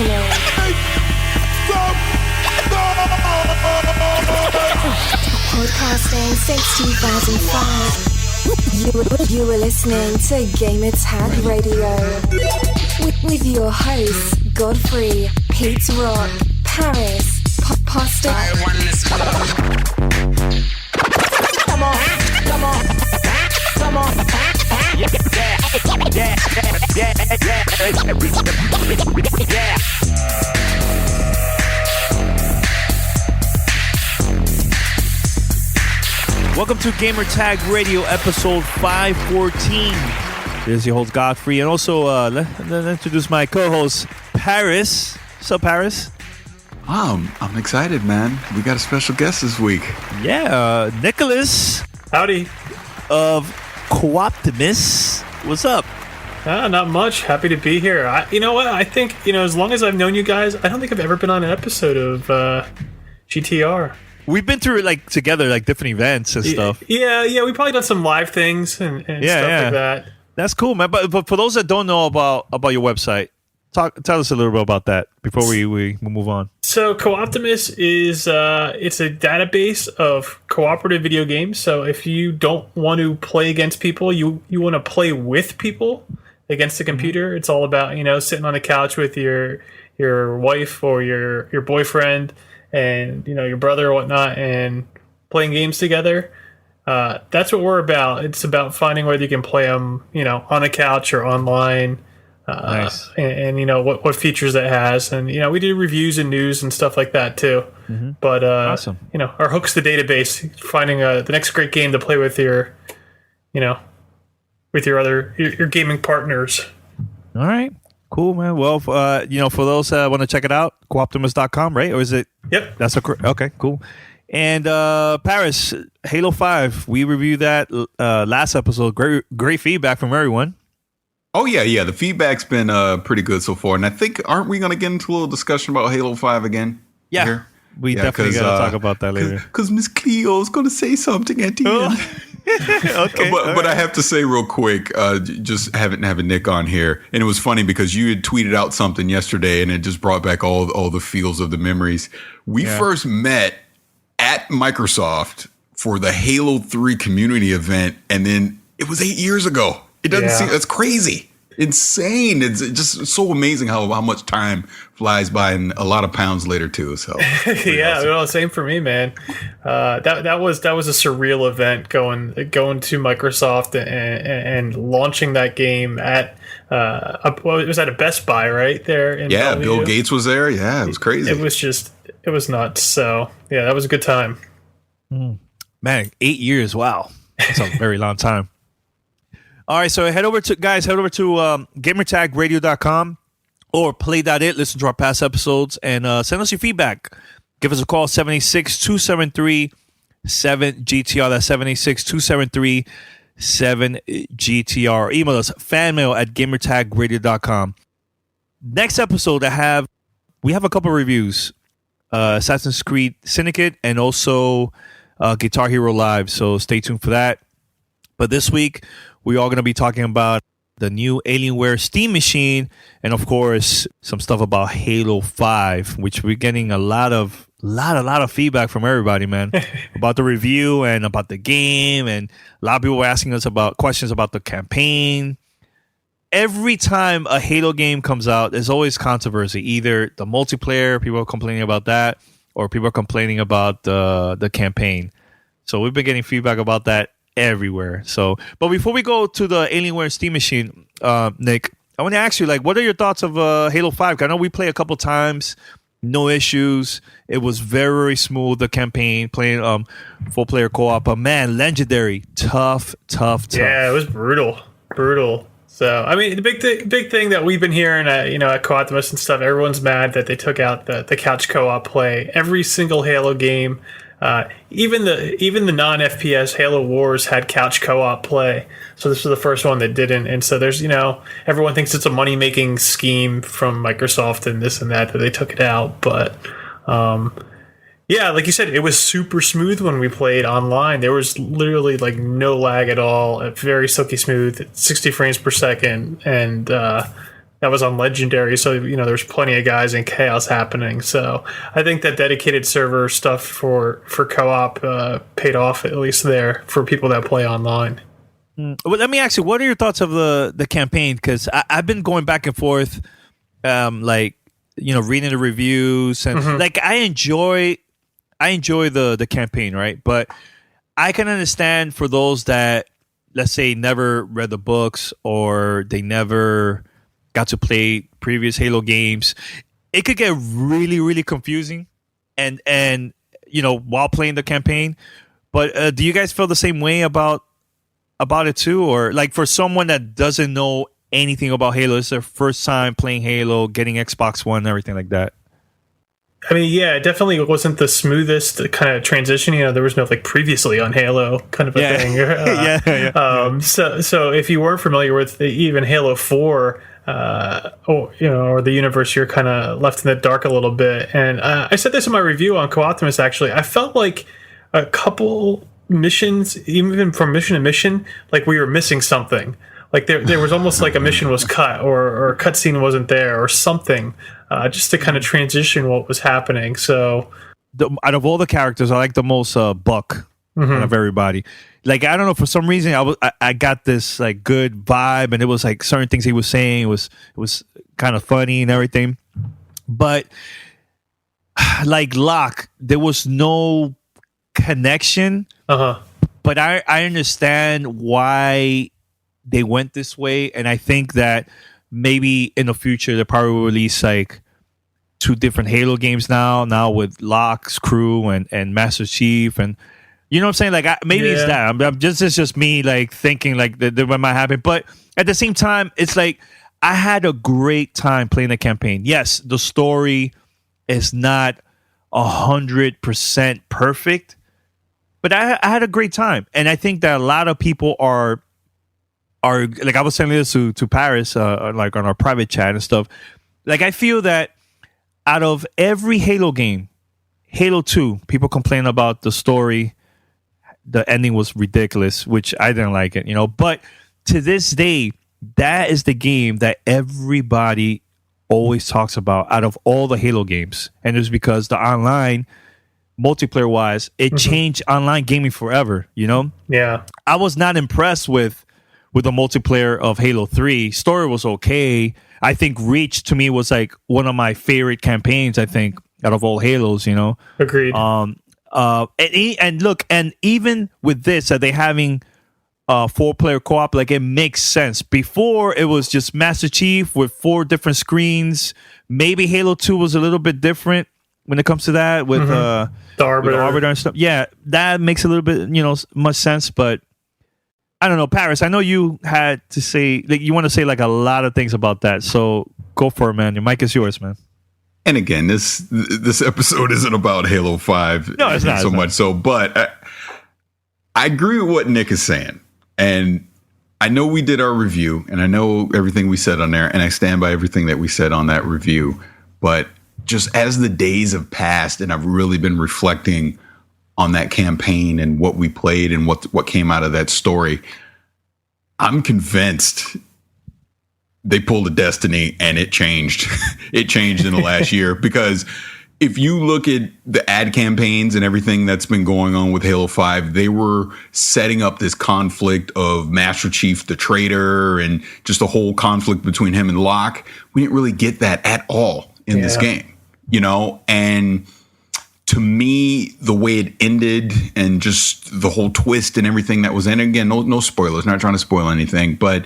listening. Podcasting since 2005. You were listening to Gamer Tag Radio with your hosts Godfrey, Pete Rock, Paris, Pasta. Come on. Yeah. Welcome to Gamer Tag Radio, episode 514. This is your host Godfrey, and also let introduce my co-host Paris. What's up, Paris? I'm excited, man. We got a special guest this week. Yeah, Nicholas. Howdy. Of Co-Optimus. What's up? Not much. Happy to be here. You know what? I think, as long as I've known you guys, I don't think I've ever been on an episode of GTR. We've been through together different events and stuff. Yeah. We probably done some live things and stuff like that. That's cool, man. But for those that don't know about your website, tell us a little bit about that before we move on. So Co-Optimus is it's a database of cooperative video games. So if you don't want to play against people, you want to play with people against the computer. It's all about sitting on the couch with your wife or your boyfriend and your brother or whatnot and playing games together. That's what we're about. It's about finding whether you can play them on the couch or online. Nice. And what features it has, and we do reviews and news and stuff like that too. Mm-hmm. But awesome. Our hook's the database, finding the next great game to play with your gaming partners. All right, cool, man. Well, for those that want to check it out, cooptimus.com, right? Or is it? Yep. That's okay, cool. And Paris, Halo 5, we reviewed that last episode. Great feedback from everyone. Oh, yeah. The feedback's been pretty good so far. And I think, aren't we going to get into a little discussion about Halo 5 again? Yeah. Here? We definitely got to talk about that later. Because Miss Cleo's going to say something at the end. Okay. But I have to say real quick, just having Nick on here. And it was funny because you had tweeted out something yesterday and it just brought back all the feels of the memories. We first met at Microsoft for the Halo 3 community event. And then it was 8 years ago. It doesn't seem, that's crazy. Insane. It's just so amazing how much time flies by, and a lot of pounds later too. So yeah, awesome. Well, same for me, man. That was a surreal event going to Microsoft and launching that game at it was at a Best Buy right there in Bellevue. Bill Gates was there. Yeah, it was crazy. It was nuts. So yeah, that was a good time. Man, 8 years. Wow, that's a very long time. All right, so head over to gamertagradio.com or play.it. Listen to our past episodes and send us your feedback. Give us a call, 786-273-7GTR. That's 786-273-7GTR. Email us, fanmail@gamertagradio.com. Next episode, we have a couple reviews. Assassin's Creed Syndicate and also Guitar Hero Live, so stay tuned for that. But this week, we are going to be talking about the new Alienware Steam machine, and of course, some stuff about Halo 5, which we're getting a lot of feedback from everybody, man, about the review and about the game, and a lot of people were asking us about questions about the campaign. Every time a Halo game comes out, there's always controversy. Either the multiplayer, people are complaining about that, or people are complaining about the campaign. So we've been getting feedback about that everywhere. So, but before we go to the Alienware Steam machine, Nick, I want to ask you, what are your thoughts of Halo 5? I know we played a couple times, no issues. It was very smooth, the campaign, playing full player co-op. But man, legendary, tough. Yeah, it was brutal. So, I mean, the big thing that we've been hearing at Co-Optimus and stuff, everyone's mad that they took out the couch co-op play. Every single Halo game, even the non-FPS Halo Wars had couch co-op play. So this was the first one that didn't. And so there's, everyone thinks it's a money-making scheme from Microsoft and this and that they took it out. But, yeah, like you said, it was super smooth when we played online. There was literally no lag at all. Very silky smooth, 60 frames per second. And that was on Legendary. So, there's plenty of guys in Chaos happening. So I think that dedicated server stuff for co-op paid off, at least there, for people that play online. Well, let me ask you, what are your thoughts of the campaign? Because I've been going back and forth, reading the reviews, and like I enjoy the campaign, right? But I can understand for those that, let's say, never read the books or they never got to play previous Halo games, it could get really, really confusing, and while playing the campaign. But do you guys feel the same way about it too, or like for someone that doesn't know anything about Halo, it's their first time playing Halo, getting Xbox One, everything like that? I mean, yeah, it definitely wasn't the smoothest kind of transition. There was no like previously on Halo kind of a thing. So if you weren't familiar with even Halo 4, or the universe, you're kind of left in the dark a little bit. And I said this in my review on Co-Optimus, actually. I felt like a couple missions, even from mission to mission, like we were missing something. Like there was almost like a mission was cut, or a cutscene wasn't there, or something, just to kind of transition what was happening. So, out of all the characters, I like the most Buck out of everybody. Like, I don't know, for some reason, I got this like good vibe, and it was like certain things he was saying it was kind of funny and everything. But like Locke, there was no connection. But I understand why they went this way, and I think that maybe in the future they probably will release like 2 different Halo games now with Locke's crew and Master Chief, and you know what I'm saying? Like maybe it's that. It's just me like thinking like that might happen, but at the same time, it's like I had a great time playing the campaign. Yes, the story is not 100% perfect, but I had a great time, and I think that a lot of people are like, I was telling this to Paris, like on our private chat and stuff. Like, I feel that out of every Halo game, Halo 2, people complain about the story. The ending was ridiculous, which I didn't like it, But to this day, that is the game that everybody always talks about out of all the Halo games. And it's because the online, multiplayer-wise, it changed online gaming forever, Yeah. I was not impressed with the multiplayer of Halo 3. Story was okay. I think Reach to me was like one of my favorite campaigns, I think, out of all Halos, Agreed. And look, and even with this, are they having 4-player co-op? Like, it makes sense. Before, it was just Master Chief with 4 different screens. Maybe Halo 2 was a little bit different when it comes to that with the Arbiter. With the Arbiter and stuff. Yeah, that makes a little bit, much sense, but I don't know, Paris, I know you had to say, like, you want to say like a lot of things about that. So go for it, man. Your mic is yours, man. And again, this episode isn't about Halo 5 no, it's not, so much so, but I agree with what Nick is saying. And I know we did our review, and I know everything we said on there, and I stand by everything that we said on that review. But just as the days have passed, and I've really been reflecting on that campaign and what we played and what came out of that story, I'm convinced they pulled a Destiny and it changed. It changed in the last year, because if you look at the ad campaigns and everything that's been going on with Halo 5, they were setting up this conflict of Master Chief, the traitor, and just a whole conflict between him and Locke. We didn't really get that at all in this game, and to me, the way it ended and just the whole twist and everything that was in it, again, no spoilers, not trying to spoil anything, but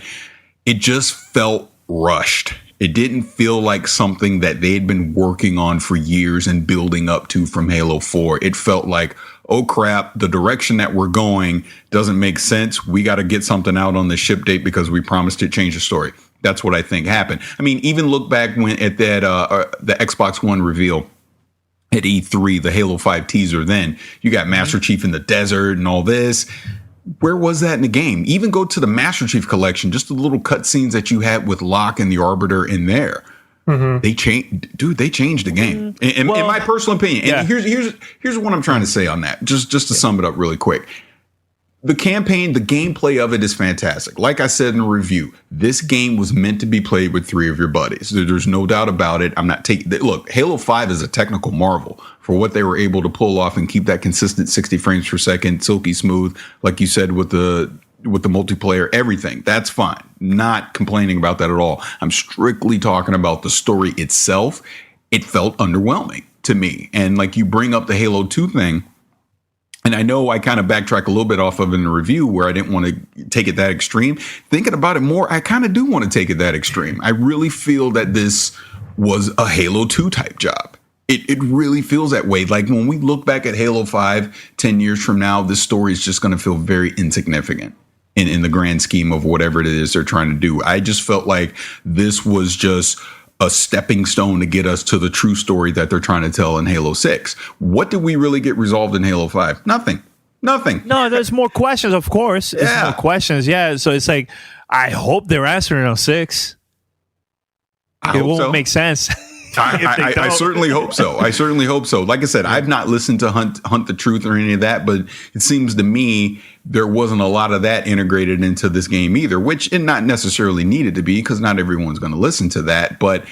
it just felt rushed. It didn't feel like something that they'd been working on for years and building up to from Halo 4. It felt like, oh crap, the direction that we're going doesn't make sense. We got to get something out on the ship date because we promised to change the story. That's what I think happened. I mean, even look back when at that the Xbox One reveal at E3, the Halo 5 teaser, then you got Master Chief in the desert and all this. Where was that in the game? Even go to the Master Chief collection, just the little cutscenes that you had with Locke and the Arbiter in there. They changed, dude. They changed the game, in my personal opinion. And here's what I'm trying to say on that. Just to sum it up really quick. The campaign, the gameplay of it is fantastic. Like I said in the review, this game was meant to be played with 3 of your buddies. There's no doubt about it. I'm not taking look, Halo 5 is a technical marvel for what they were able to pull off and keep that consistent 60 frames per second, silky smooth, like you said, with the multiplayer, everything. That's fine. Not complaining about that at all. I'm strictly talking about the story itself. It felt underwhelming to me. And like you bring up the Halo 2 thing, and I know I kind of backtrack a little bit off of in the review where I didn't want to take it that extreme. Thinking about it more, I kind of do want to take it that extreme. I really feel that this was a Halo 2 type job. It really feels that way. Like when we look back at Halo 5, 10 years from now, this story is just going to feel very insignificant in the grand scheme of whatever it is they're trying to do. I just felt like this was just a stepping stone to get us to the true story that they're trying to tell in Halo 6. What did we really get resolved in Halo 5? Nothing. No, there's more questions, of course. There's more questions. Yeah. So it's like, I hope they're answering on 6. It won't make sense. I certainly hope so. I certainly hope so. Like I said, I've not listened to Hunt the Truth or any of that, but it seems to me there wasn't a lot of that integrated into this game either, which it not necessarily needed to be because not everyone's going to listen to that. But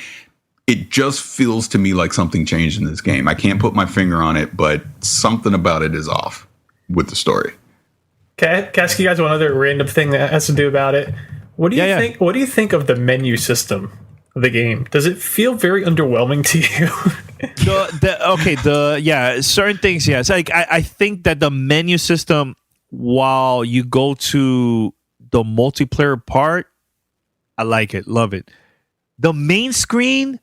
it just feels to me like something changed in this game. I can't put my finger on it, but something about it is off with the story. Okay, can I ask you guys one other random thing that has to do about it? What do you think? What do you think of the menu system of the game? Does it feel very underwhelming to you? Certain things, yes. Like I think that the menu system, while you go to the multiplayer part, I like it, love it. The main screen,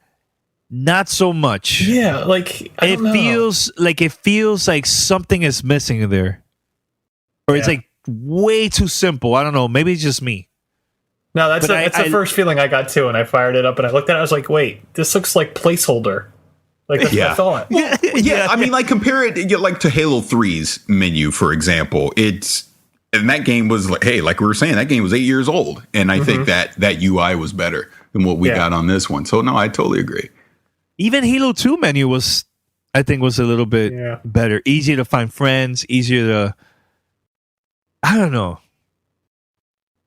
not so much. Yeah, like I don't know. It feels like something is missing in there, or it's like way too simple. I don't know. Maybe it's just me. No, that's the first feeling I got too, and I fired it up and I looked at it. I was like, "Wait, this looks like placeholder." Like that's what I thought. Yeah, I mean, like compare it like to Halo 3's menu, for example. And that game was like, hey, like we were saying, that game was 8 years old, and I think that UI was better than what we got on this one. So no, I totally agree. Even Halo 2 menu was a little bit better, easier to find friends, easier to. I don't know.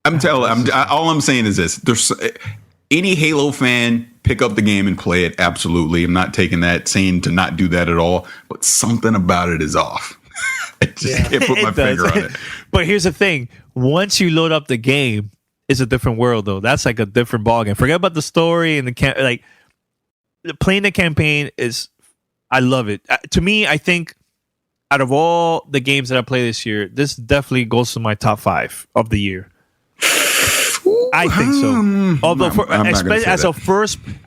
All I'm saying is this: there's any Halo fan, pick up the game and play it. Absolutely, I'm not taking that, saying to not do that at all. But something about it is off. I just can't put my finger on it. But here's the thing: once you load up the game, it's a different world, though. That's like a different ballgame. Forget about the story and playing the campaign is. I love it. To me, I think out of all the games that I play this year, this definitely goes to my top 5 of the year. I think so. Although,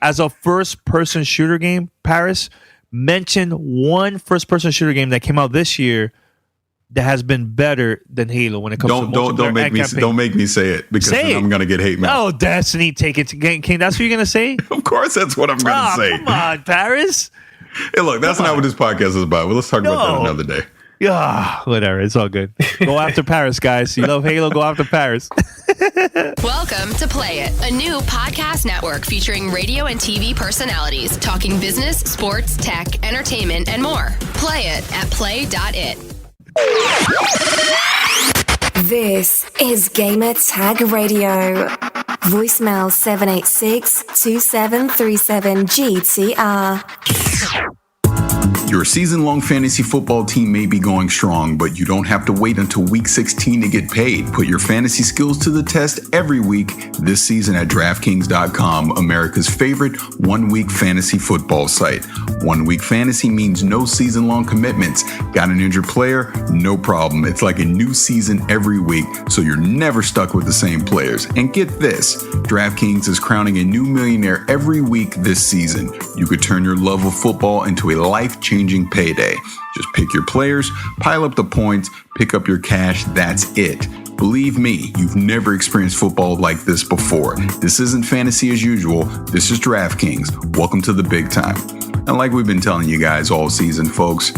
as a first person shooter game, Paris, mention one first person shooter game that came out this year that has been better than Halo when it comes to multiplayer. Don't make me say it because then I'm gonna get hate mail. Oh, Destiny, take it to game. That's what you're gonna say? Of course, that's what I'm gonna say. Come on, Paris. Hey, look, that's not what this podcast is about. Well, let's talk about that another day. Yeah, whatever. It's all good. Go after Paris, guys. You love Halo, go after Paris. Welcome to Play It, a new podcast network featuring radio and TV personalities talking business, sports, tech, entertainment, and more. Play it at play.it. This is Gamer Tag Radio. Voicemail 786-2737-GTR. Your season-long fantasy football team may be going strong, but you don't have to wait until week 16 to get paid. Put your fantasy skills to the test every week this season at DraftKings.com, America's favorite one-week fantasy football site. 1 week fantasy means no season-long commitments. Got an injured player? No problem. It's like a new season every week, so you're never stuck with the same players. And get this, DraftKings is crowning a new millionaire every week this season. You could turn your love of football into a life-changing payday. Just pick your players, pile up the points, pick up your cash. That's it. Believe me, you've never experienced football like this before. This isn't fantasy as usual. This is DraftKings. Welcome to the big time. And like we've been telling you guys all season, folks,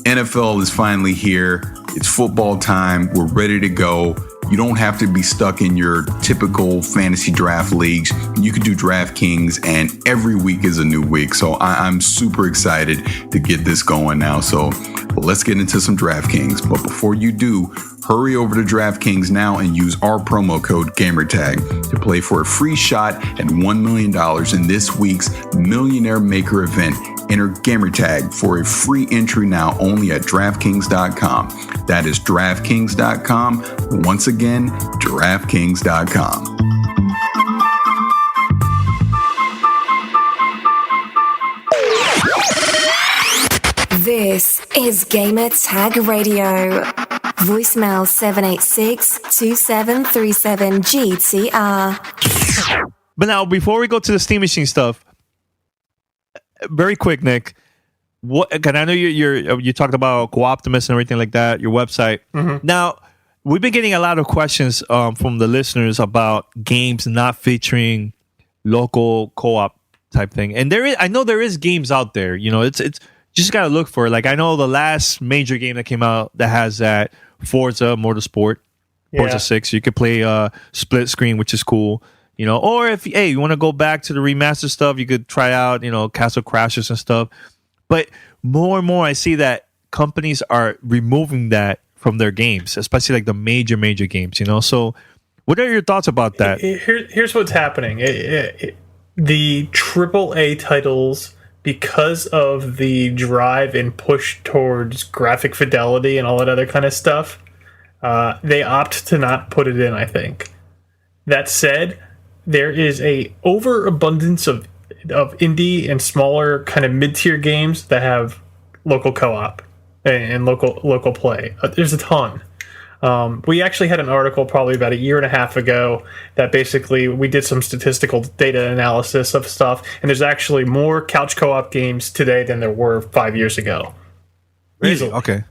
NFL is finally here. It's football time. We're ready to go. You don't have to be stuck in your typical fantasy draft leagues. You can do DraftKings, and every week is a new week. So I'm super excited to get this going now. So let's get into some DraftKings. But before you do, hurry over to DraftKings now and use our promo code GamerTag to play for a free shot at $1 million in this week's Millionaire Maker event. Enter GamerTag for a free entry now only at DraftKings.com. That is DraftKings.com. Once again, DraftKings.com. This is Gamer Tag Radio. Voicemail 786-2737-GTR. But now, before we go to the Steam Machine stuff, very quick, Nick. And I know you talked about Co-Optimus and everything like that, your website. Mm-hmm. Now, we've been getting a lot of questions from the listeners about games not featuring local co-op type thing. And I know there is games out there. You know, it's just got to look for it. Like, I know the last major game that came out that has that, Forza Motorsport, Forza 6. You could play split screen, which is cool. You know, or if you want to go back to the remastered stuff, you could try out, Castle Crashers and stuff. But more and more, I see that companies are removing that from their games, especially like the major games. So, what are your thoughts about that? Here's what's happening. The AAA titles, because of the drive and push towards graphic fidelity and all that other kind of stuff, they opt to not put it in, I think. That said, there is a overabundance of indie and smaller kind of mid-tier games that have local co-op and local play. There's a ton. We actually had an article probably about a year and a half ago that basically we did some statistical data analysis of stuff, and there's actually more couch co-op games today than there were 5 years ago. Really? Easily. Okay.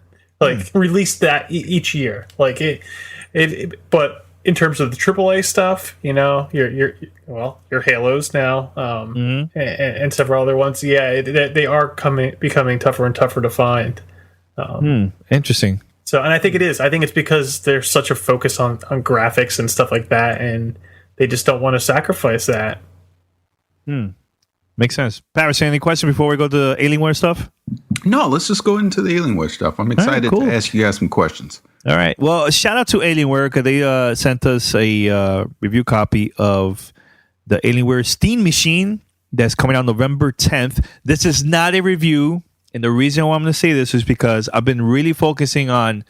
Released that each year. But in terms of the AAA stuff, your Halos now, and several other ones, they are becoming tougher and tougher to find. Interesting. So, and I think it is. I think it's because there's such a focus on graphics and stuff like that, and they just don't want to sacrifice that. Makes sense. Paris, any question before we go to the Alienware stuff? No, let's just go into the Alienware stuff. I'm excited to ask you guys some questions. All right. Well, shout out to Alienware because they sent us a review copy of the Alienware Steam Machine that's coming out November 10th. This is not a review, and the reason why I'm going to say this is because I've been really focusing on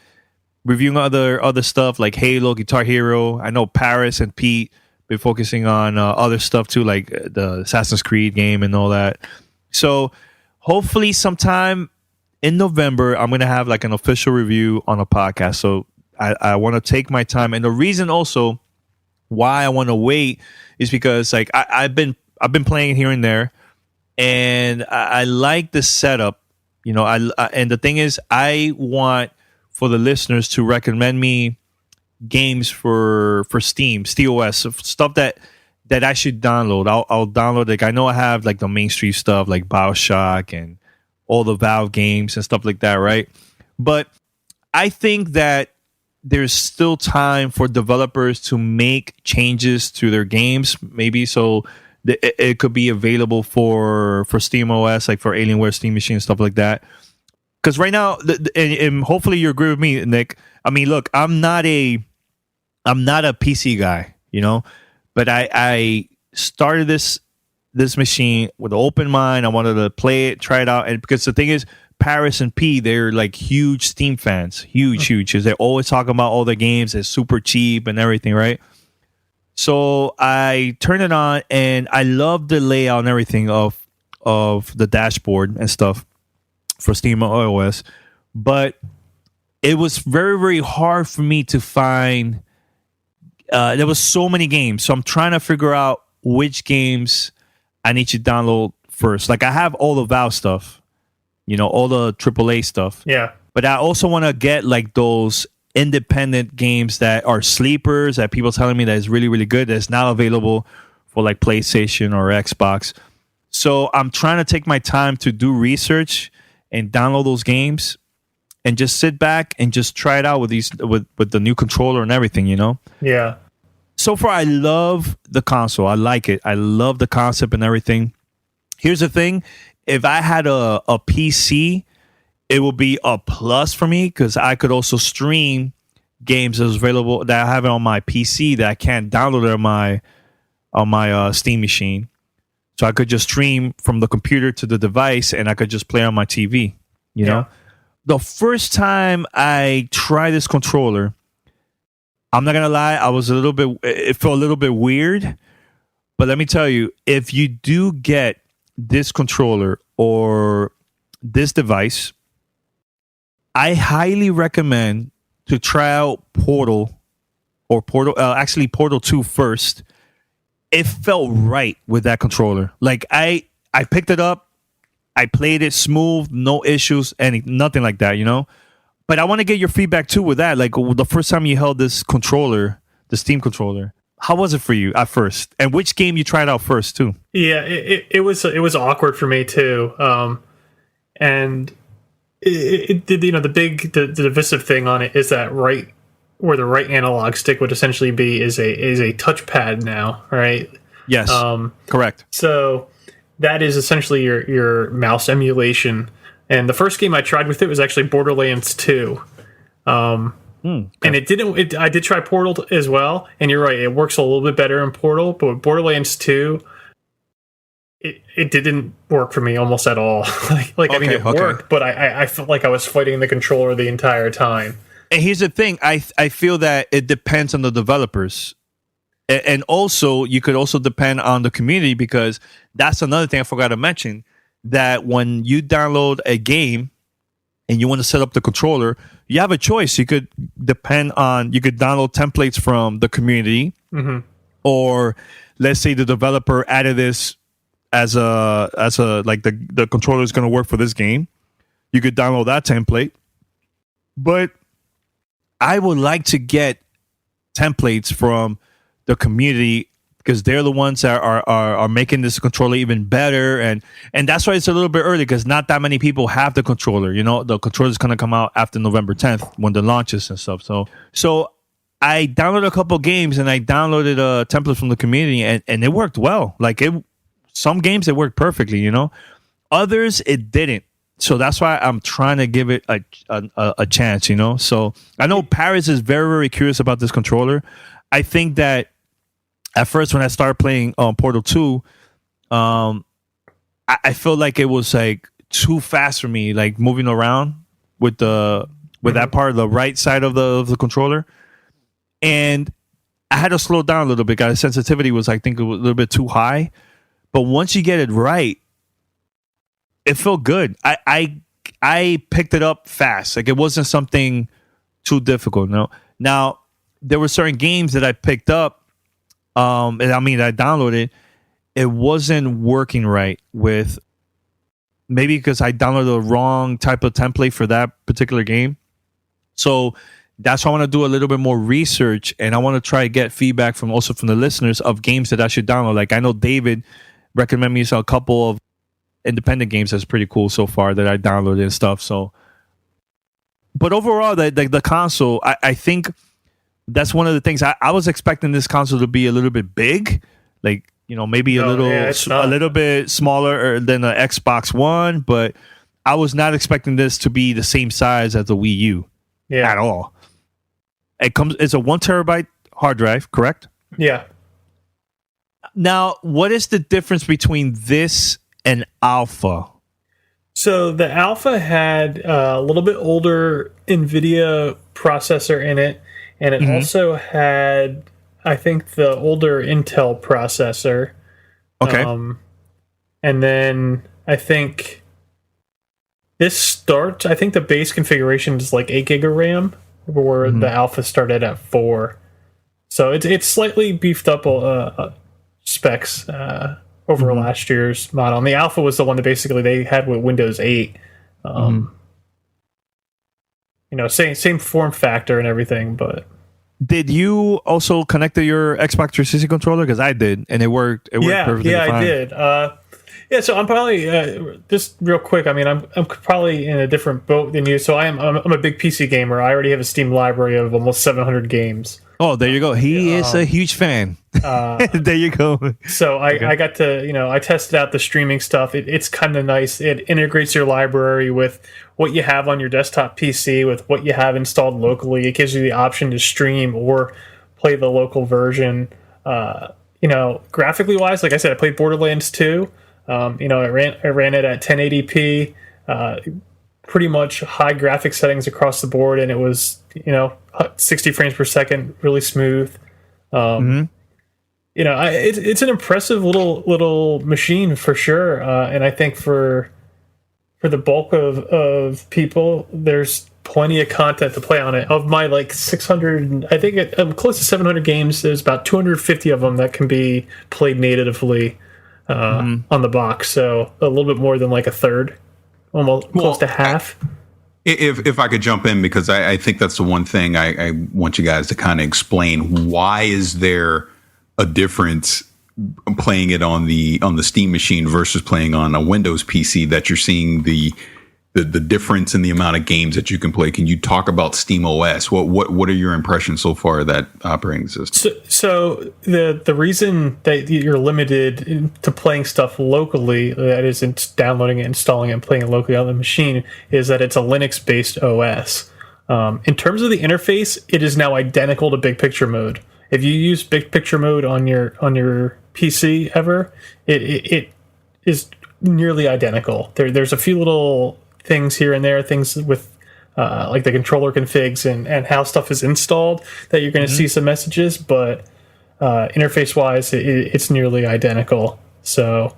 reviewing other stuff like Halo, Guitar Hero. I know Paris and Pete been focusing on other stuff too, like the Assassin's Creed game and all that. So hopefully sometime in November, I'm going to have like an official review on a podcast. So I want to take my time. And the reason also why I want to wait is because like I've been playing here and there, and I like the setup, and the thing is, I want for the listeners to recommend me games for Steam, SteelOS, stuff that I should download. I'll download. Like, I know I have like the mainstream stuff like BioShock and all the Valve games and stuff like that, right? But I think that there's still time for developers to make changes to their games, maybe so it could be available for SteamOS, like for Alienware Steam Machine and stuff like that. Because right now, and hopefully you agree with me, Nick. I mean, look, I'm not a PC guy, but I started this machine with an open mind. I wanted to play it, try it out, and because the thing is, Paris and P, they're like huge Steam fans, huge. Because they're always talking about all the games. It's super cheap and everything, right? So I turned it on, and I love the layout and everything of the dashboard and stuff for Steam OS, but it was very, very hard for me to find. There was so many games, so I'm trying to figure out which games I need to download first. Like, I have all the Valve stuff, all the AAA stuff. Yeah. But I also want to get like those independent games that are sleepers that people telling me that is really, really good, that's not available for like PlayStation or Xbox. So I'm trying to take my time to do research and download those games. and just sit back and just try it out with with the new controller and everything, you know? Yeah. So far, I love the console. I like it. I love the concept and everything. Here's the thing. If I had a PC, it would be a plus for me because I could also stream games that's available that I have it on my PC that I can't download it on my Steam machine. So I could just stream from the computer to the device and I could just play on my TV, you know? The first time I tried this controller, I'm not going to lie, it felt a little bit weird. But let me tell you, if you do get this controller or this device, I highly recommend to try out Portal 2 first. It felt right with that controller. Like I picked it up, I played it smooth, no issues, nothing like that, you know? But I want to get your feedback too with that. Like the first time you held this controller, the Steam controller, how was it for you at first? And which game you tried out first too? Yeah, it was awkward for me too. And it did, you know, the divisive thing on it is that right where the right analog stick would essentially be is a touchpad now, right? Yes. Correct. So that is essentially your mouse emulation. And the first game I tried with it was actually Borderlands 2. And I did try Portal as well, and you're right, it works a little bit better in Portal, but with Borderlands 2, it didn't work for me almost at all. It worked, but I felt like I was fighting the controller the entire time. And here's the thing, I feel that it depends on the developers. And also, you could also depend on the community, because that's another thing I forgot to mention, that when you download a game and you want to set up the controller, you have a choice. You could download templates from the community, or let's say the developer added this as a like the controller is going to work for this game. You could download that template, but I would like to get templates from the community, because they're the ones that are making this controller even better, and that's why it's a little bit early, because not that many people have the controller. You know, the controller is going to come out after November 10th when the launches and stuff. So I downloaded a couple games and I downloaded a template from the community, and it worked well. Like some games it worked perfectly. You know, others it didn't. So that's why I'm trying to give it a chance. You know, so I know Paris is very, very curious about this controller. I think that at first, when I started playing Portal 2, I felt like it was like too fast for me, like moving around with that part of the right side of the controller, and I had to slow down a little bit. Guys, sensitivity was, I think, a little bit too high. But once you get it right, it felt good. I picked it up fast. Like it wasn't something too difficult. No. Now there were certain games that I picked up. I downloaded. It wasn't working right with, maybe because I downloaded the wrong type of template for that particular game. So that's why I want to do a little bit more research, and I want to try to get feedback from the listeners of games that I should download. Like I know David recommended me a couple of independent games that's pretty cool so far that I downloaded and stuff. So, but overall, the console, I think. That's one of the things I was expecting this console to be a little bit big, like, you know, maybe a little bit smaller than the Xbox One, but I was not expecting this to be the same size as the Wii U at all. It's a 1 terabyte hard drive, correct? Yeah. Now, what is the difference between this and Alpha? So the Alpha had a little bit older NVIDIA processor in it. And it also had, I think, the older Intel processor. Okay. And then I think the base configuration is like 8 gig of RAM, where the Alpha started at 4. So it's slightly beefed up specs over last year's model. And the Alpha was the one that basically they had with Windows 8. You know, same form factor and everything, but... Did you also connect to your Xbox 360 controller? Because I did, and it worked. It worked perfectly fine. I did. Yeah, so I'm probably just real quick. I mean, I'm probably in a different boat than you. So I'm a big PC gamer. I already have a Steam library of almost 700 games. Oh, there you go. He is a huge fan. There you go. So I got to, I tested out the streaming stuff. It's kind of nice. It integrates your library with what you have on your desktop PC, with what you have installed locally. It gives you the option to stream or play the local version. Graphically wise, like I said, I played Borderlands 2. I ran it at 1080p, pretty much high graphic settings across the board, and it was 60 frames per second, really smooth. It's an impressive little machine for sure, and I think for the bulk of people, there's plenty of content to play on it. Of my 600, I think I'm close to 700 games. There's about 250 of them that can be played natively on the box. So a little bit more than a third, almost close to half. If I could jump in, because I think that's the one thing I want you guys to kind of explain. Why is there a difference playing it on the Steam machine versus playing on a Windows PC, that you're seeing the difference in the amount of games that you can play? Can you talk about Steam OS? What are your impressions so far of that operating system? So the reason that you're limited to playing stuff locally, that is downloading it, installing it, and playing it locally on the machine, is that it's a Linux-based OS. In terms of the interface, it is now identical to Big Picture mode. If you use Big Picture mode on your PC ever, it is nearly identical. There's a few little things here and there, things with like the controller configs and how stuff is installed, that you're going to see some messages, but interface wise, it's nearly identical. So,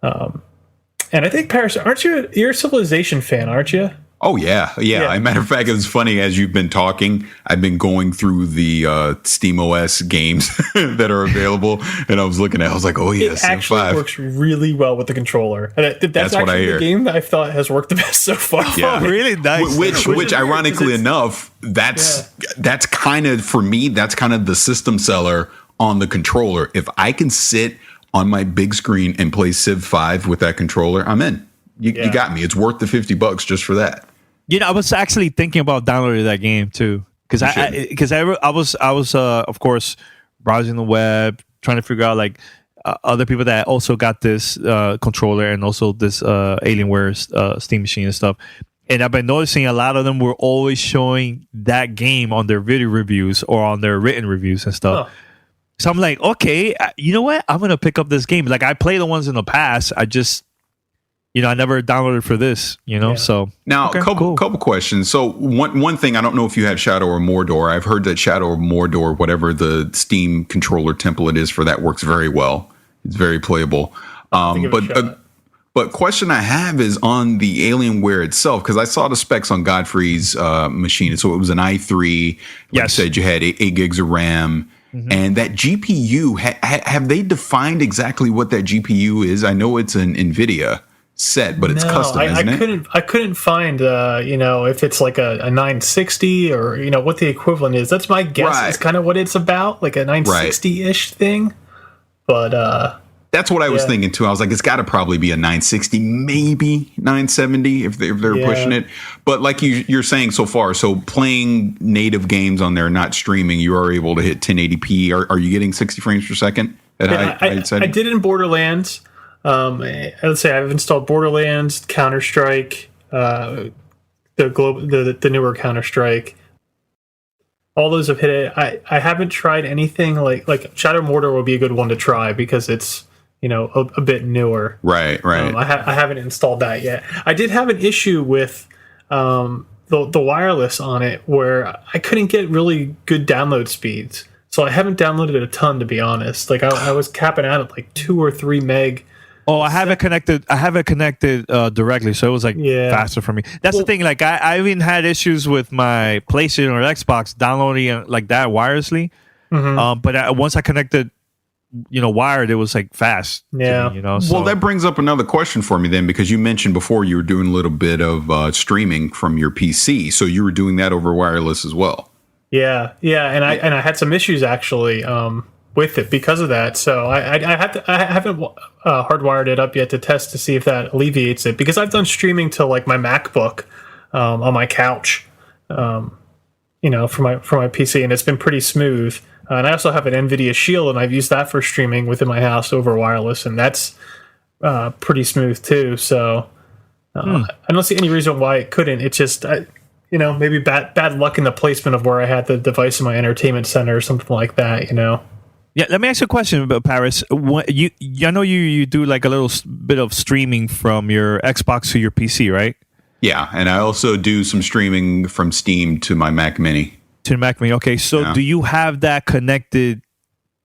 and I think, Paris, you're a Civilization fan, aren't you? Oh, yeah. As a matter of fact, it's funny, as you've been talking, I've been going through the SteamOS games that are available, and I was looking at it, I was like, oh, yeah, it actually 5 works really well with the controller. And that's what I actually hear. the game that I thought has worked the best so far. Yeah. Oh, really nice. Which ironically enough, that's kind of, for me, that's kind of the system seller on the controller. If I can sit on my big screen and play Civ 5 with that controller, I'm in. You got me. It's worth the $50 just for that. I was actually thinking about downloading that game too, because I was of course browsing the web, trying to figure out other people that also got this controller and also this Alienware Steam machine and stuff. And I've been noticing a lot of them were always showing that game on their video reviews or on their written reviews and stuff. Oh. So I'm like, okay, you know what? I'm gonna pick up this game. I played the ones in the past. I just I never downloaded for this, so. Now, a couple questions. So one thing, I don't know if you have Shadow or Mordor. I've heard that Shadow or Mordor, whatever the Steam controller template is for that, works very well. It's very playable. But question I have is on the Alienware itself, because I saw the specs on Godfrey's machine. So it was an i3. Like you said, you had 8 gigs of RAM. Mm-hmm. And that GPU, have they defined exactly what that GPU is? I know it's an NVIDIA set, but it's custom, isn't it? I couldn't find if it's like a 960 or what the equivalent is. That's my guess. Is kind of what it's about, like a 960-ish thing. But that's what I was thinking too. I was like, it's got to probably be a 960, maybe 970 if they're pushing it. But like you're saying so far, so playing native games on there, not streaming, you are able to hit 1080p. Are you getting 60 frames per second? I did it in Borderlands. Let's say I've installed Borderlands, Counter-Strike, the newer Counter-Strike. All those have hit it. I haven't tried anything like Shadow Mortar would be a good one to try because it's a bit newer. Right. I haven't installed that yet. I did have an issue with the wireless on it where I couldn't get really good download speeds. So I haven't downloaded a ton, to be honest. I was capping out at 2 or 3 meg. Oh, I have it connected directly, so it was faster for me. That's the thing. I even had issues with my PlayStation or Xbox downloading like that wirelessly. Mm-hmm. But once I connected, wired, it was fast. Yeah. To me, Well, that brings up another question for me then, because you mentioned before you were doing a little bit of streaming from your PC, so you were doing that over wireless as well. Yeah, and I had some issues actually. with it because of that. So I haven't hardwired it up yet to test to see if that alleviates it, because I've done streaming to like my MacBook on my couch, for my PC, and it's been pretty smooth. And I also have an NVIDIA Shield, and I've used that for streaming within my house over wireless, and that's pretty smooth too. So I don't see any reason why it couldn't. It's just maybe bad luck in the placement of where I had the device in my entertainment center or something like that. Yeah, let me ask you a question about Paris. I know you do like a little bit of streaming from your Xbox to your PC, right? Yeah, and I also do some streaming from Steam to my Mac Mini. To the Mac Mini. Okay, so do you have that connected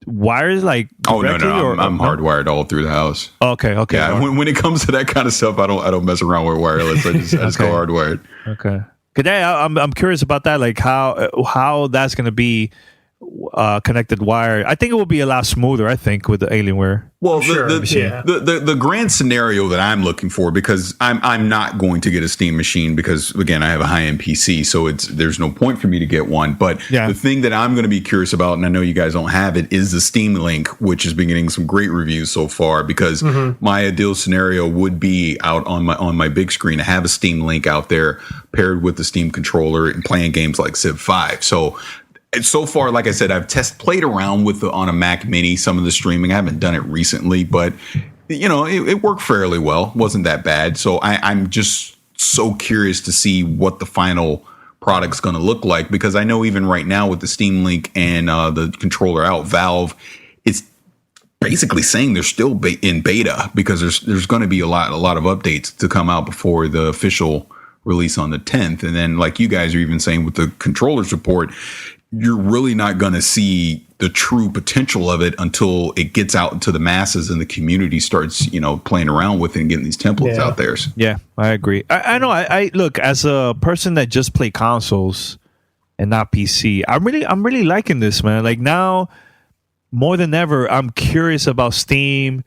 wires like directly? Oh no, I'm hardwired all through the house. Okay. Yeah, when it comes to that kind of stuff, I don't mess around with wireless. I just go hardwired. Okay. I'm curious about that, like how that's going to be connected wire. I think it will be a lot smoother, I think, with the Alienware. Well, the grand scenario that I'm looking for, because I'm not going to get a Steam machine because, again, I have a high-end PC, so there's no point for me to get one. But the thing that I'm going to be curious about, and I know you guys don't have it, is the Steam Link, which has been getting some great reviews so far, because my ideal scenario would be out on my big screen to have a Steam Link out there paired with the Steam controller and playing games like Civ 5. So far, like I said, I've played around with on a Mac Mini some of the streaming. I haven't done it recently, but it worked fairly well. Wasn't that bad. So I'm just so curious to see what the final product's going to look like, because I know even right now with the Steam Link and the controller out, Valve is basically saying they're still in beta, because there's going to be a lot of updates to come out before the official release on the 10th. And then, like you guys are even saying with the controller support, you're really not going to see the true potential of it until it gets out into the masses and the community starts, playing around with it and getting these templates out there. Yeah, I agree. I know. I look, as a person that just play consoles and not PC, I'm really liking this, man. Like now, more than ever, I'm curious about Steam,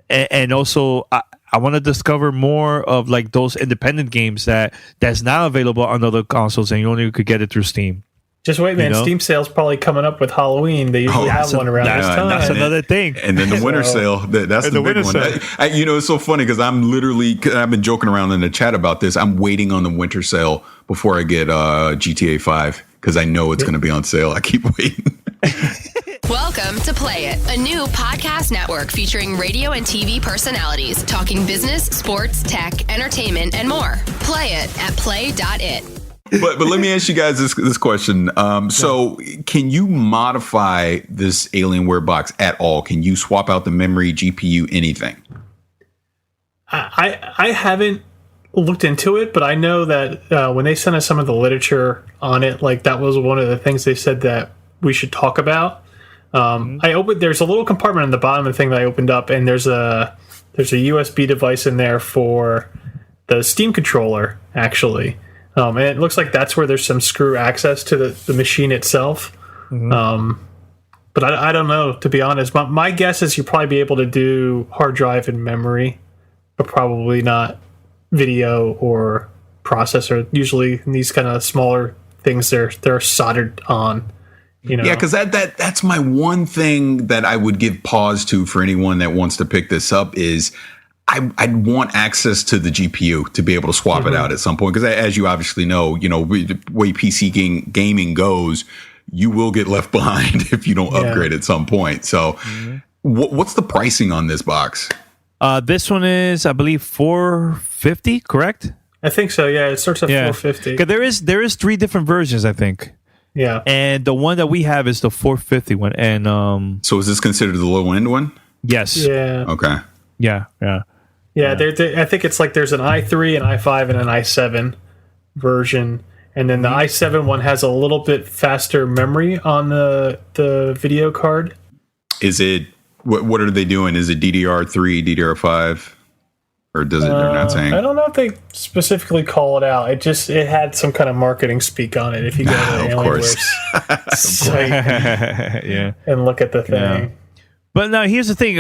and also I want to discover more of like those independent games that's now available on other consoles, and you only could get it through Steam. Just wait, man. Steam sale's probably coming up with Halloween. They usually have one around this time. That's another thing. And then the winter sale. That's the big one. It's so funny because I've been joking around in the chat about this. I'm waiting on the winter sale before I get GTA 5, because I know it's going to be on sale. I keep waiting. Welcome to Play It, a new podcast network featuring radio and TV personalities talking business, sports, tech, entertainment, and more. Play it at play.it. But let me ask you guys this question. So can you modify this Alienware box at all? Can you swap out the memory, GPU, anything? I haven't looked into it, but I know that when they sent us some of the literature on it, like that was one of the things they said that we should talk about. There's a little compartment on the bottom of the thing that I opened up, and there's a USB device in there for the Steam controller, actually. And it looks like that's where there's some screw access to the machine itself. But I don't know, to be honest. My guess is you'll probably be able to do hard drive and memory, but probably not video or processor. Usually in these kind of smaller things, they're soldered on. Yeah, because that's my one thing that I would give pause to for anyone that wants to pick this up is I'd want access to the GPU to be able to swap it out at some point. Because as you obviously know, the way PC gaming goes, you will get left behind if you don't upgrade at some point. So what's the pricing on this box? This one is, I believe, $450, correct? I think so, yeah. It starts at $450. Because there is 3 different versions, I think. Yeah. And the one that we have is the $450 one. And so is this considered the low end one? Yes. Yeah. Okay. Yeah. I think it's like there's an i3, an i5, and an i7 version. And then the i7 one has a little bit faster memory on the video card. Is it, what are they doing? Is it DDR3, DDR5? Or does it, they're not saying? I don't know if they specifically call it out. It had some kind of marketing speak on it. If you go to the Alienware site and look at the thing. Yeah. But now here's the thing,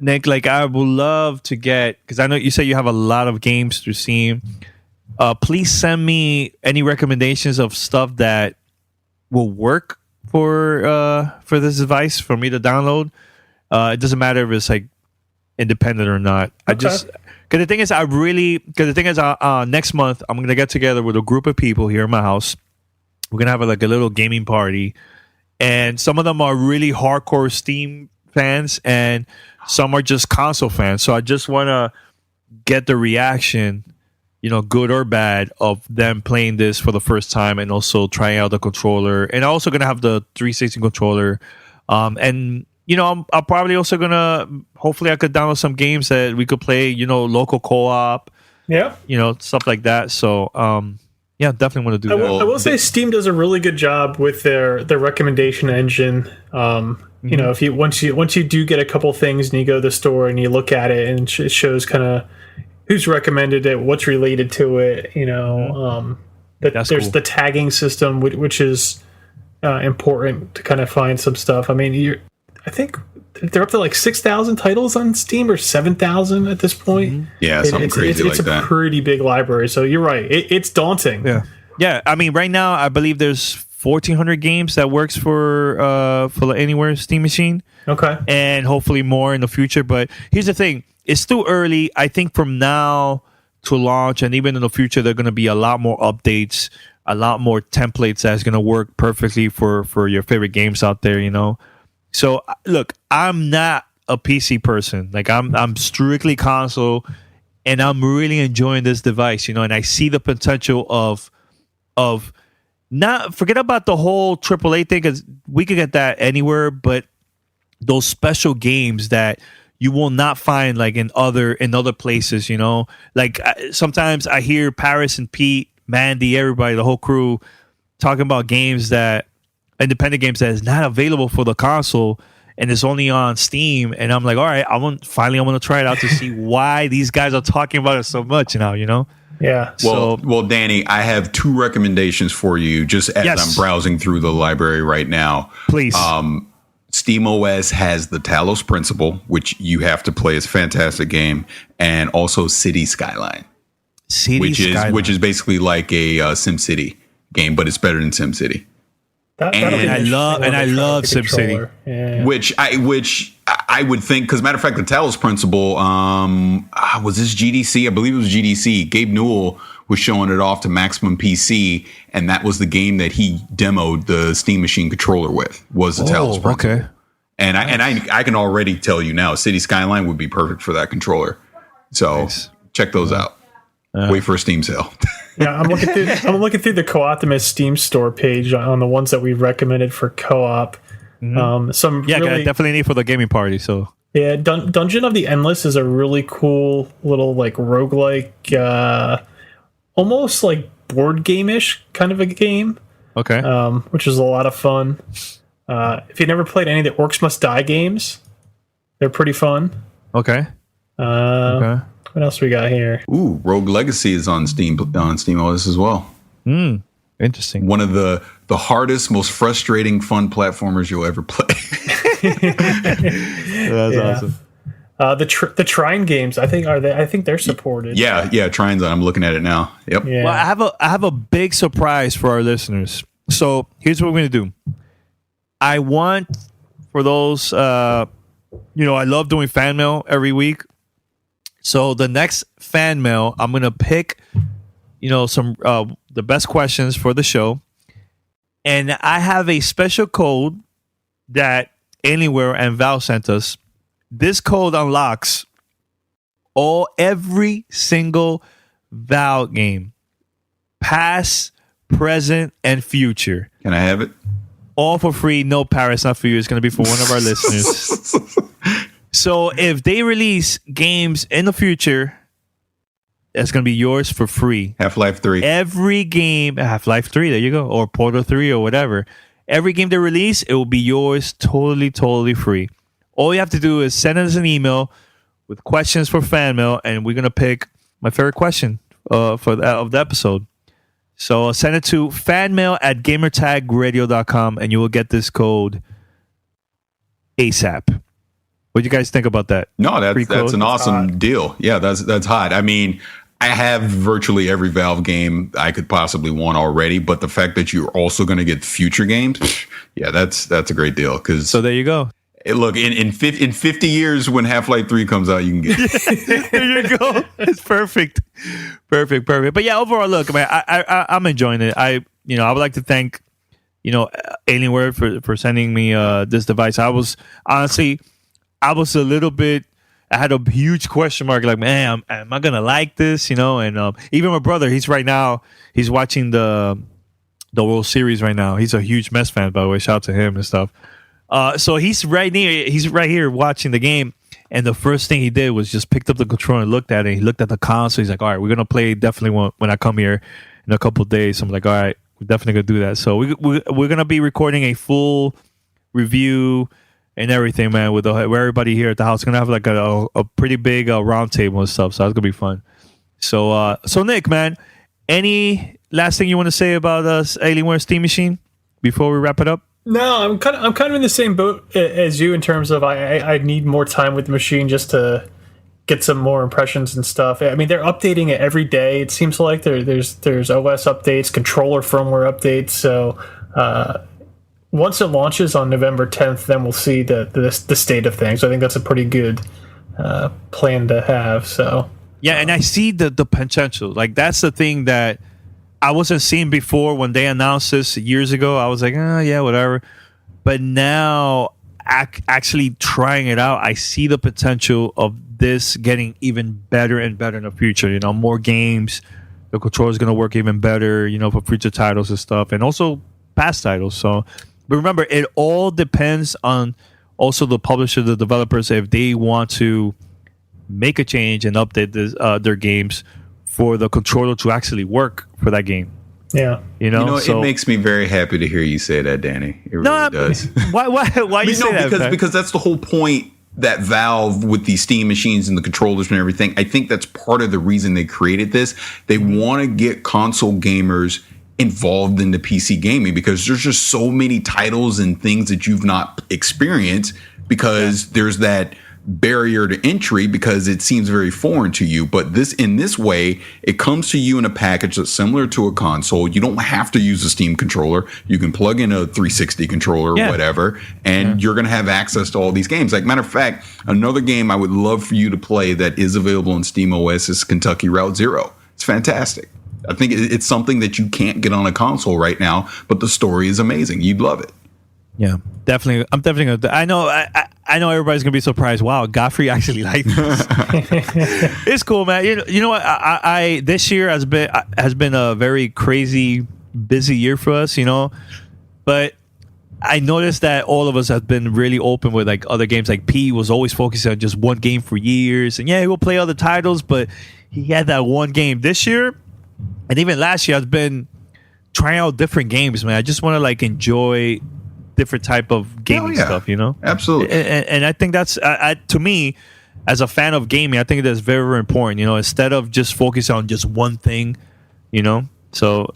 Nick. Like I would love to get, because I know you say you have a lot of games through Steam. Please send me any recommendations of stuff that will work for this device for me to download. It doesn't matter if it's like independent or not. Because the thing is, next month I'm gonna get together with a group of people here in my house. We're gonna have a little gaming party, and some of them are really hardcore Steam fans, and some are just console fans. So I just want to get the reaction, good or bad, of them playing this for the first time, and also trying out the controller. And I'm also gonna have the 360 controller, and I'm probably also gonna, hopefully I could download some games that we could play, local co-op, stuff like that. So yeah, definitely want to do that. I will say Steam does a really good job with their recommendation engine. If you once you do get a couple things and you go to the store and you look at it, and it shows kind of who's recommended it, what's related to it, there's cool. The tagging system, which is important to kind of find some stuff. I mean, I think they're up to like 6,000 titles on Steam, or 7,000 at this point. Yeah, something crazy like that. It's a pretty big library, so you're right. It's daunting. Yeah. I mean, right now I believe there's 1,400 games that works for the Alienware Steam machine. Okay, and hopefully more in the future. But here's the thing: it's too early. I think from now to launch, and even in the future, there are going to be a lot more updates, a lot more templates that's going to work perfectly for your favorite games out there. So look, I'm not a PC person. Like I'm strictly console, and I'm really enjoying this device, and I see the potential of not forget about the whole AAA thing, because we could get that anywhere, but those special games that you will not find like in other places, like sometimes I hear Paris and Pete, Mandy, everybody, the whole crew talking about independent games that is not available for the console, and it's only on Steam. And I'm like, all right, I want to try it out to see why these guys are talking about it so much now, Yeah. Well, Danny, I have 2 recommendations for you just as I'm browsing through the library right now. Please. SteamOS has the Talos Principle, which you have to play. It's a fantastic game, and also City Skyline. Which is basically like a SimCity game, but it's better than SimCity. I love SimCity, which I would think, because matter of fact, the Talos Principle, was this GDC? I believe it was GDC. Gabe Newell was showing it off to Maximum PC, and that was the game that he demoed the Steam Machine controller with. Was the Talos Principle? Okay. And I can already tell you now, City Skyline would be perfect for that controller. So check those out. Wait for a Steam sale. Yeah, I'm looking through the Co-Optimus Steam store page on the ones that we recommended for co-op. Definitely need for the gaming party. So yeah, Dungeon of the Endless is a really cool little like roguelike, almost like board game-ish kind of a game. Okay, which is a lot of fun. If you never played any of the Orcs Must Die games, they're pretty fun. Okay. What else we got here? Ooh, Rogue Legacy is on SteamOS as well. Interesting. One of the hardest, most frustrating, fun platformers you'll ever play. That's awesome. The Trine games, I think they're supported. Yeah, Trine's on. I'm looking at it now. Yep. Yeah. Well, I have a big surprise for our listeners. So here's what we're gonna do. I want for those, I love doing fan mail every week. So the next fan mail, I'm gonna pick, some the best questions for the show, and I have a special code that Alienware and Val sent us. This code unlocks every single Val game, past, present, and future. Can I have it? All for free. No, Paris, not for you. It's gonna be for one of our listeners. So if they release games in the future, that's going to be yours for free. Half-Life 3. Every game, Half-Life 3, there you go, or Portal 3 or whatever. Every game they release, it will be yours totally, totally free. All you have to do is send us an email with questions for fan mail, and we're going to pick my favorite question of the episode. So send it to fanmail@gamertagradio.com, and you will get this code ASAP. What do you guys think about that? No, that's an awesome deal. Yeah, that's hot. I mean, I have virtually every Valve game I could possibly want already, but the fact that you're also going to get future games, yeah, that's a great deal. Because So there you go. look, in 50 years when Half-Life 3 comes out, you can get it. There you go. It's perfect. But yeah, overall, look, man, I'm enjoying it. I would like to thank, Alienware for sending me this device. I was honestly, a little bit. I had a huge question mark. Like, man, am I gonna like this? And even my brother, he's watching the World Series right now. He's a huge Mets fan, by the way. Shout out to him and stuff. So he's right here watching the game. And the first thing he did was just picked up the controller and looked at it. He looked at the console. He's like, all right, we're going to play definitely when I come here in a couple of days. I'm like, all right, we're definitely going to do that. So we're going to be recording a full review and everything, man, with everybody here at the house. We're going to have like a pretty big round table and stuff. So that's going to be fun. So Nick, man, any last thing you want to say about Alienware Steam Machine before we wrap it up? No, I'm kind of in the same boat as you in terms of I need more time with the machine just to get some more impressions and stuff. I mean, they're updating it every day. It seems like there's OS updates, controller firmware updates. So once it launches on November 10th, then we'll see the state of things. I think that's a pretty good plan to have. So yeah, and I see the potential. Like that's the thing that I wasn't seeing before when they announced this years ago. I was like, yeah, whatever. But now, actually trying it out, I see the potential of this getting even better and better in the future. More games. The controller is going to work even better, for future titles and stuff, and also past titles. So, but remember, it all depends on also the publisher, the developers, if they want to make a change and update their games for the controller to actually work for that game. Yeah. It makes me very happy to hear you say that, Danny. It really does. Why you say that? Because that's the whole point that Valve with these Steam machines and the controllers and everything, I think that's part of the reason they created this. They want to get console gamers involved in the PC gaming because there's just so many titles and things that you've not experienced because there's that barrier to entry because it seems very foreign to you. But in this way, it comes to you in a package that's similar to a console. You don't have to use a Steam controller. You can plug in a 360 controller or whatever, and you're going to have access to all these games. Like, matter of fact, another game I would love for you to play that is available on Steam OS is Kentucky Route Zero. It's fantastic. I think it's something that you can't get on a console right now, but the story is amazing. You'd love it. Yeah, definitely. I'm definitely gonna. I know everybody's gonna be surprised. Wow, Godfrey actually liked this. It's cool, man. You know what? I this year has been a very crazy, busy year for us. But I noticed that all of us have been really open with like other games. Like P was always focusing on just one game for years, and he will play other titles, but he had that one game this year, and even last year. I've been trying out different games, man. I just want to like enjoy different type of gaming stuff, Absolutely. And I think that's to me as a fan of gaming, I think that's very, very important, instead of just focusing on just one thing, so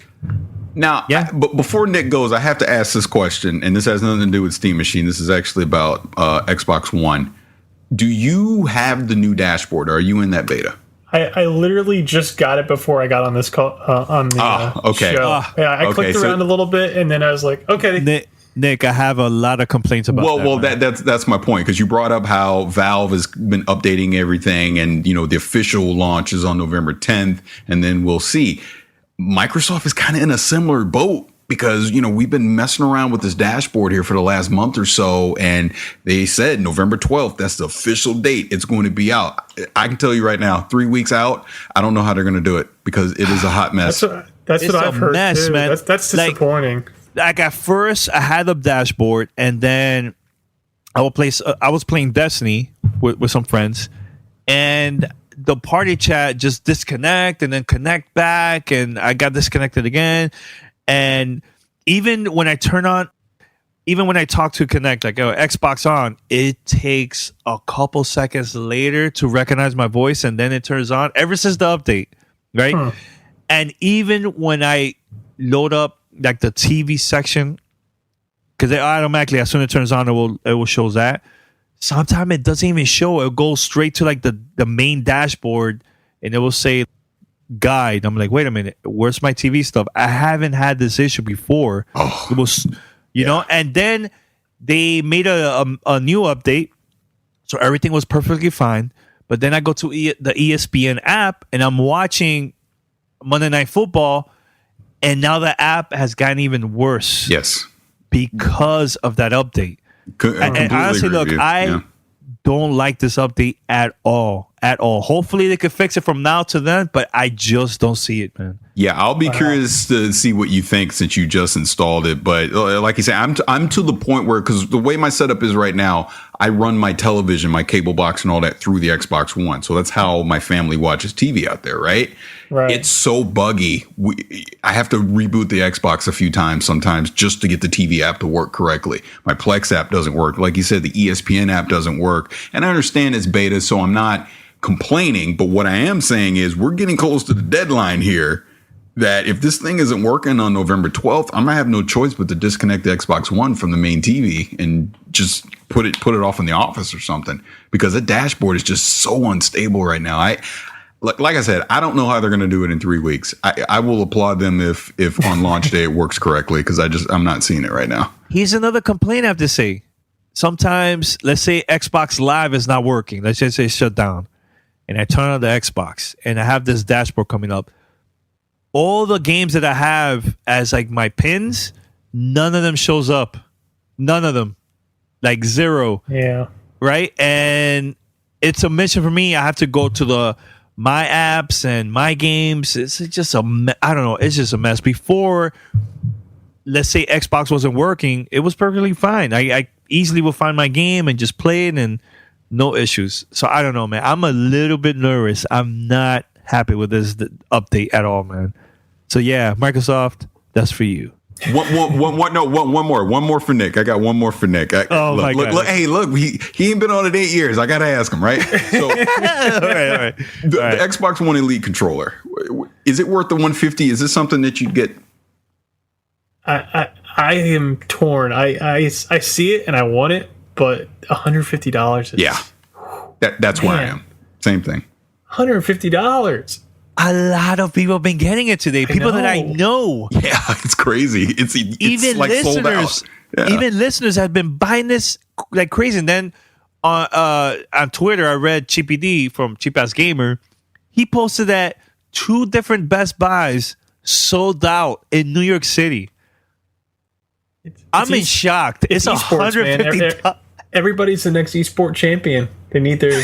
now but before Nick goes, I have to ask this question, and this has nothing to do with Steam Machine. This is actually about Xbox One. Do you have the new dashboard? Are you in that beta? I literally just got it before I got on this call on the show. I clicked around a little bit, and then I was like, okay. Nick, I have a lot of complaints about that's my point, because you brought up how Valve has been updating everything, and the official launch is on November 10th, and then we'll see. Microsoft is kind of in a similar boat because we've been messing around with this dashboard here for the last month or so, and they said November 12th. That's the official date. It's going to be out. I can tell you right now, 3 weeks out, I don't know how they're going to do it because it is a hot mess. That's what I've heard too. Man. That's disappointing. Like at first, I had the dashboard, and then I was playing Destiny with some friends, and the party chat just disconnect and then connect back, and I got disconnected again. And even when I talk to connect, like Xbox on, it takes a couple seconds later to recognize my voice, and then it turns on. Ever since the update, right? And even when I load up like the TV section, because it automatically, as soon as it turns on, it will show that. Sometimes it doesn't even show. It goes straight to like the main dashboard, and it will say guide. I'm like, wait a minute, where's my TV stuff? I haven't had this issue before. It was, you know, and then they made a new update, so everything was perfectly fine. But then I go to the ESPN app and I'm watching Monday Night Football, and now the app has gotten even worse. Yes, because of that update. And honestly, look, I don't like this update at all. Hopefully they could fix it from now to then, but I just don't see it, man. Yeah, I'll be curious to see what you think since you just installed it. But like you say, I'm to the point where, because the way my setup is right now, I run my television, my cable box and all that through the Xbox One. So that's how my family watches TV out there, right? Right. It's so buggy. I have to reboot the Xbox a few times sometimes just to get the TV app to work correctly. My Plex app doesn't work. Like you said, the ESPN app doesn't work. And I understand it's beta, so I'm not complaining. But what I am saying is we're getting close to the deadline here, that if this thing isn't working on November 12th, I'm going to have no choice but to disconnect the Xbox One from the main TV and just put it off in the office or something, because the dashboard is just so unstable right now. Like I said, I don't know how they're going to do it in 3 weeks. I will applaud them if on launch day it works correctly, because I'm not seeing it right now. Here's another complaint I have to say. Sometimes, let's say Xbox Live is not working. Let's just say it's shut down. And I turn on the Xbox and I have this dashboard coming up. All the games that I have as like my pins, none of them shows up. None of them. Like zero. Yeah. Right? And it's a mission for me. I have to go to my apps and my games. It's just I don't know. It's just a mess. Before, let's say Xbox wasn't working, it was perfectly fine. I easily would find my game and just play it and no issues. So I don't know, man. I'm a little bit nervous. I'm not happy with this update at all, man. So yeah, Microsoft, that's for you. One more for Nick. I got one more for Nick. My God. Look, hey, look, he ain't been on it 8 years. I got to ask him, right? So, all right. The Xbox One Elite controller, is it worth the $150? Is this something that you'd get? I am torn. I see it and I want it, but $150 is... Yeah, that's where I am. Same thing. $150. A lot of people have been getting it today. People that I know. Yeah, it's crazy. It's even like sold out. listeners. Yeah. Even listeners have been buying this like crazy. And then on Twitter, I read Chippy D from Cheap Ass Gamer. He posted that 2 different Best Buys sold out in New York City. I'm in shock. It's $150. Everybody's the next esports champion. They need their...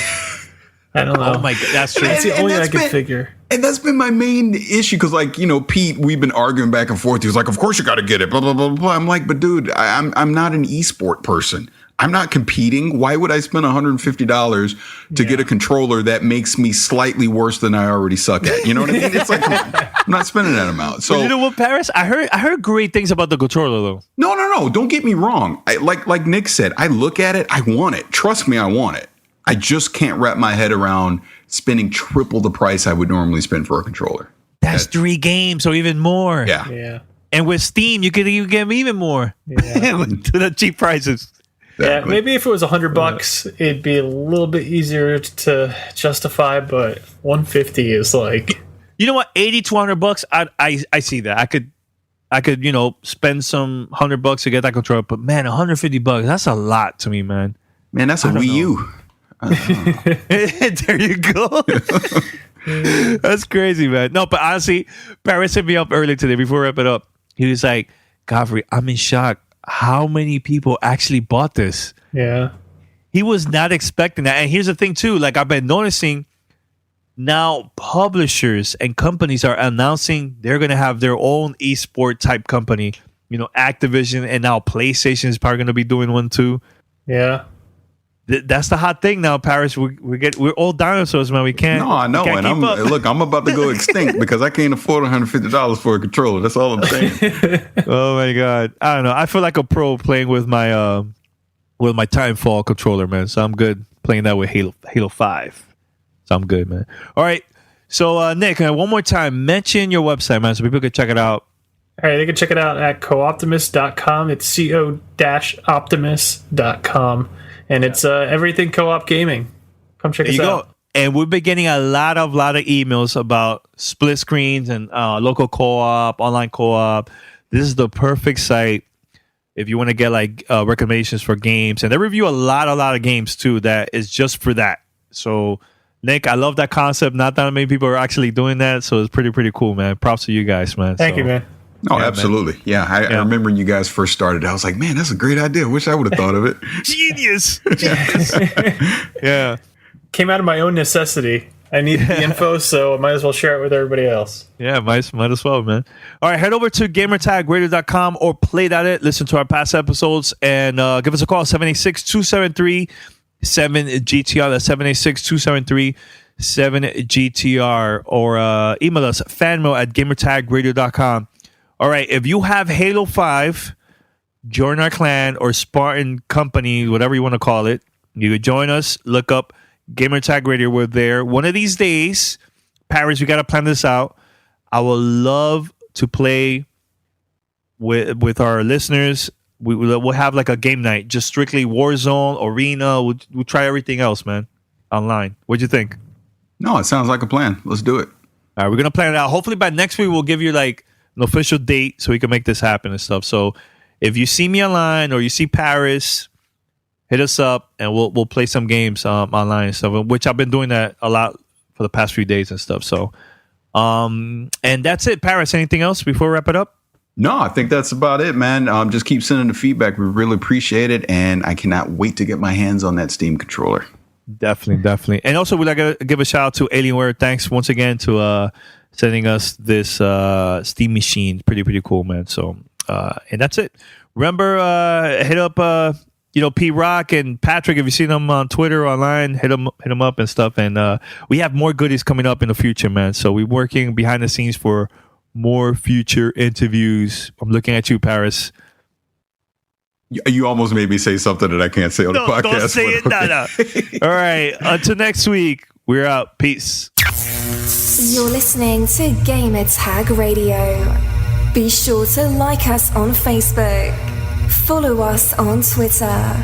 I don't know. Oh my God, that's true. That's the only I can figure. And that's been my main issue, because, like, you know, Pete, we've been arguing back and forth. He was like, "Of course you got to get it." Blah blah blah blah. I'm like, but dude, I'm not an esport person. I'm not competing. Why would I spend $150 to get a controller that makes me slightly worse than I already suck at? You know what I mean? It's like, I'm not spending that amount. So, you know what, Paris? I heard great things about the controller, though. No. Don't get me wrong. Like Nick said, I look at it. I want it. Trust me, I want it. I just can't wrap my head around spending triple the price I would normally spend for a controller. That's 3 games or even more. Yeah. And with Steam, you could even get even more to the cheap prices. Yeah, Exactly. maybe if it was $100, it'd be a little bit easier to justify. But $150 is like, you know what, $80 to $100. I see that. I could spend some $100 to get that controller. But man, $150, that's a lot to me, man. Man, that's a Wii U. There you go. That's crazy, man. No, but honestly, Paris hit me up earlier today before we wrap it up. He was like, Godfrey, I'm in shock. How many people actually bought this? yeah, He was not expecting that. And here's the thing, too. Like, I've been noticing now publishers and companies are announcing they're going to have their own esport type company. You know, Activision, and now PlayStation is probably going to be doing one, too. yeah. That's the hot thing now, Paris. We're all dinosaurs, man. We can't. No, I know, and I'm about to go extinct because I can't afford $150 for a controller. That's all I'm saying. Oh my God, I don't know. I feel like a pro playing with my Timefall controller, man. So I'm good playing that with Halo 5. So I'm good, man. All right. So Nick, one more time, mention your website, man, so people can check it out. All right, they can check it out at cooptimus.com. It's co-optimus.com. And it's everything co-op gaming. Come check us out. And we've been getting a lot of emails about split screens and local co-op, online co-op. This is the perfect site if you want to get like recommendations for games. And they review a lot of games too that is just for that. So Nick, I love that concept. Not that many people are actually doing that, so it's pretty cool, man. Props to you guys, man. Thank you, man. Oh, yeah, absolutely. Man. Yeah, I remember when you guys first started. I was like, man, that's a great idea. Wish I would have thought of it. Genius. Yeah. Came out of my own necessity. I needed the info, so I might as well share it with everybody else. Yeah, might as well, man. All right, head over to gamertagradio.com or play.it. Listen to our past episodes and give us a call, 786-273-7GTR. That's 786-273-7GTR. Or email us, fanmail@gamertagradio.com. All right, if you have Halo 5, join our clan or Spartan Company, whatever you want to call it. You could join us, look up Gamer Tag Radio. We're there. One of these days, Paris, we got to plan this out. I would love to play with our listeners. We'll have like a game night, just strictly Warzone, Arena. We'll try everything else, man, online. What'd you think? No, it sounds like a plan. Let's do it. All right, we're going to plan it out. Hopefully by next week, we'll give you like an official date so we can make this happen and stuff. So if you see me online or you see Paris, hit us up and we'll play some games online and stuff, which I've been doing that a lot for the past few days and stuff. So, and that's it. Paris, anything else before we wrap it up? No, I think that's about it, man. Just keep sending the feedback. We really appreciate it. And I cannot wait to get my hands on that Steam controller. Definitely. And also, we'd like to give a shout out to Alienware. Thanks once again to sending us this Steam machine. Pretty cool, man. So, and that's it. Remember, hit up P-Rock and Patrick. If you see them on Twitter or online, hit them up and stuff. And we have more goodies coming up in the future, man. So we're working behind the scenes for more future interviews. I'm looking at you, Paris. You almost made me say something that I can't say on the podcast. Don't say it. Okay. No. All right. Until next week, we're out. Peace. You're listening to Gamer Tag Radio. Be sure to like us on Facebook. Follow us on Twitter.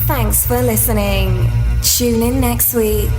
Thanks for listening. Tune in next week.